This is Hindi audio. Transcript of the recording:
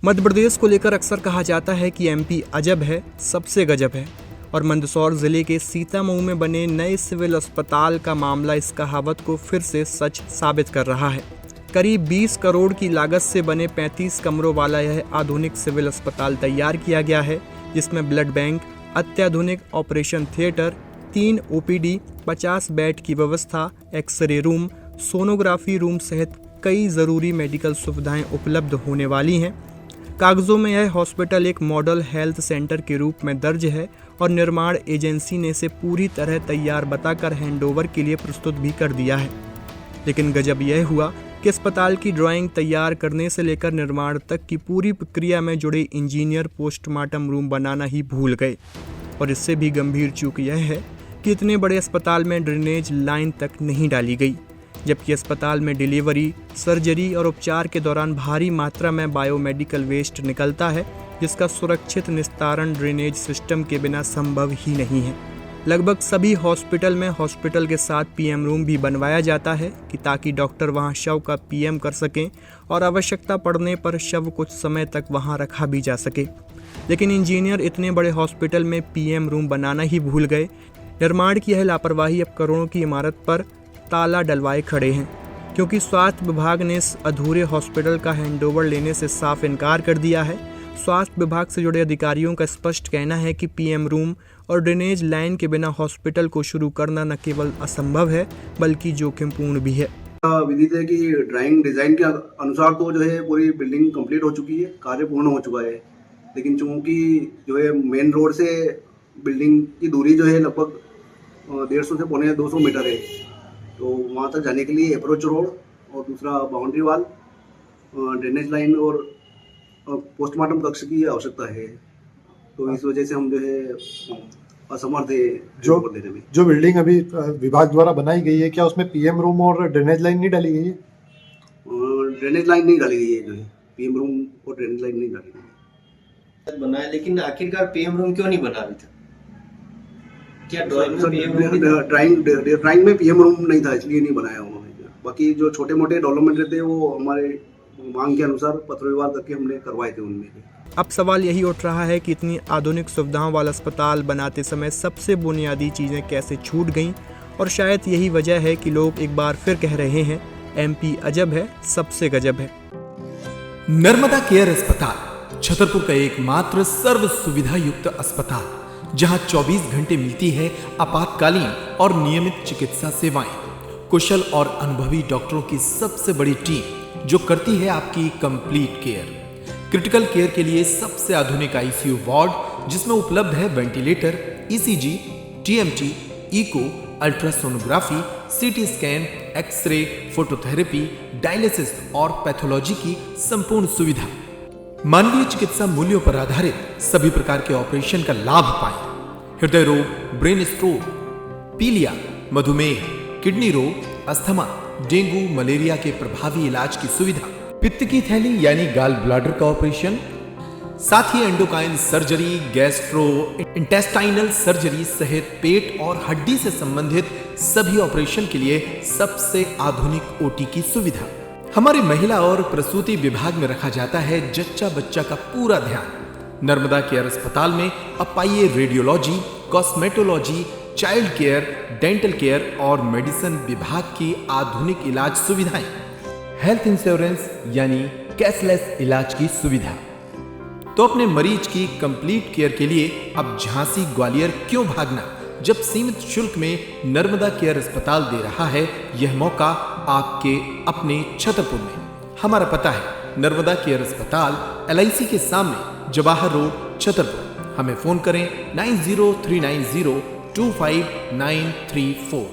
मध्य प्रदेश को लेकर अक्सर कहा जाता है कि एमपी अजब है, सबसे गजब है, और मंदसौर जिले के सीतामऊ में बने नए सिविल अस्पताल का मामला इस कहावत को फिर से सच साबित कर रहा है। करीब 20 करोड़ की लागत से बने 35 कमरों वाला यह आधुनिक सिविल अस्पताल तैयार किया गया है, जिसमें ब्लड बैंक, अत्याधुनिक ऑपरेशन थिएटर, 3 ओपीडी, 50 बेड की व्यवस्था, एक्सरे रूम, सोनोग्राफी रूम सहित कई ज़रूरी मेडिकल सुविधाएं उपलब्ध होने वाली हैं। कागजों में यह हॉस्पिटल एक मॉडल हेल्थ सेंटर के रूप में दर्ज है और निर्माण एजेंसी ने इसे पूरी तरह तैयार बताकर हैंडओवर के लिए प्रस्तुत भी कर दिया है। लेकिन गजब यह हुआ कि अस्पताल की ड्राइंग तैयार करने से लेकर निर्माण तक की पूरी प्रक्रिया में जुड़े इंजीनियर पोस्टमार्टम रूम बनाना ही भूल गए। और इससे भी गंभीर चूक यह है कि इतने बड़े अस्पताल में ड्रेनेज लाइन तक नहीं डाली गई, जबकि अस्पताल में डिलीवरी, सर्जरी और उपचार के दौरान भारी मात्रा में बायोमेडिकल वेस्ट निकलता है, जिसका सुरक्षित निस्तारण ड्रेनेज सिस्टम के बिना संभव ही नहीं है। लगभग सभी हॉस्पिटल में हॉस्पिटल के साथ पीएम रूम भी बनवाया जाता है कि ताकि डॉक्टर वहां शव का पीएम कर सकें और आवश्यकता पड़ने पर शव कुछ समय तक वहां रखा भी जा सके। लेकिन इंजीनियर इतने बड़े हॉस्पिटल में पीएम रूम बनाना ही भूल गए। निर्माण की यह लापरवाही अब करोड़ों की इमारत पर ताला डलवाए खड़े हैं, क्योंकि स्वास्थ्य विभाग ने इस अधूरे हॉस्पिटल का हैंडओवर लेने से साफ इनकार कर दिया है। स्वास्थ्य विभाग से जुड़े अधिकारियों का स्पष्ट कहना है कि पीएम रूम और ड्रेनेज लाइन के बिना हॉस्पिटल को शुरू करना न केवल असंभव है बल्कि जोखिमपूर्ण भी है। विदित है कि ड्राइंग डिजाइन के अनुसार तो जो है पूरी बिल्डिंग कंप्लीट हो चुकी है, कार्य पूर्ण हो चुका है। लेकिन चूंकि जो है मेन रोड से बिल्डिंग की दूरी जो है लगभग 150 से पौने 200 मीटर है, तो वहाँ तक जाने के लिए अप्रोच रोड और दूसरा बाउंड्री वाल, ड्रेनेज लाइन और पोस्टमार्टम कक्ष की आवश्यकता है। तो इस वजह से हम जो है असमर्थ है देने में। जो बिल्डिंग अभी विभाग द्वारा बनाई गई है, क्या उसमें पीएम रूम और ड्रेनेज लाइन नहीं डाली गई है? ड्रेनेज लाइन नहीं डाली गई है, जो है पीएम रूम और ड्रेनेज लाइन नहीं डाली गई है। बना है, लेकिन आखिरकार पीएम रूम क्यों नहीं बना अभी तक? क्या ड्राइंग में पीएम रूम नहीं था, इसलिए नहीं बनाया उन्होंने। बाकी जो छोटे मोटे डेवलपमेंट रहते हैं वो हमारे मांग के अनुसार पत्र व्यवहार करके हमने करवाए थे उनमें। अब सवाल यही उठ रहा है कि इतनी आधुनिक सुविधाओं वाला अस्पताल बनाते समय सबसे बुनियादी चीज़ें कैसे छूट गईं, और शायद यही वजह है कि लोग एक बार फिर कह रहे हैं एमपी अजब है, सबसे गजब है। नर्मदा केयर अस्पताल छतरपुर का एकमात्र सर्व सुविधा युक्त अस्पताल, जहां 24 घंटे मिलती है आपातकालीन और नियमित चिकित्सा सेवाएं। कुशल और अनुभवी डॉक्टरों की सबसे बड़ी टीम जो करती है आपकी कंप्लीट केयर। क्रिटिकल केयर के लिए सबसे आधुनिक आईसीयू वार्ड, जिसमें उपलब्ध है ventilator, ECG, TMT, echo, ultrasonography, CT scan, x ray, phototherapy, dialysis और पैथोलॉजी की संपूर्ण सुविधा। मानवीय चिकित्सा मूल्यों पर आधारित सभी प्रकार के ऑपरेशन का लाभ पाएं। हृदय रोग, ब्रेन स्ट्रोक, पीलिया, मधुमेह, किडनी रोग, अस्थमा, डेंगू, मलेरिया के प्रभावी इलाज की सुविधा, पित्त की थैली यानी गाल ब्लैडर का ऑपरेशन, साथ ही endocrine surgery, gastrointestinal surgery सहित पेट और हड्डी से संबंधित सभी ऑपरेशन के लिए सबसे आधुनिक ओटी की सुविधा। हमारे महिला और प्रसूति विभाग में रखा जाता है जच्चा बच्चा का पूरा ध्यान। नर्मदा केयर अस्पताल में अब पाइए radiology, cosmetology, child care, dental care और मेडिसिन विभाग की आधुनिक इलाज सुविधाएं। हेल्थ इंश्योरेंस यानी कैशलेस इलाज की सुविधा। तो अपने मरीज की कंप्लीट केयर के लिए अब झांसी ग्वालियर क्यों भागना, जब सीमित शुल्क में नर्मदा केयर अस्पताल दे रहा है यह मौका आपके अपने छतरपुर में। हमारा पता है नर्मदा केयर अस्पताल, LIC के सामने, जवाहर रोड, छतरपुर। हमें फोन करें 9039025934।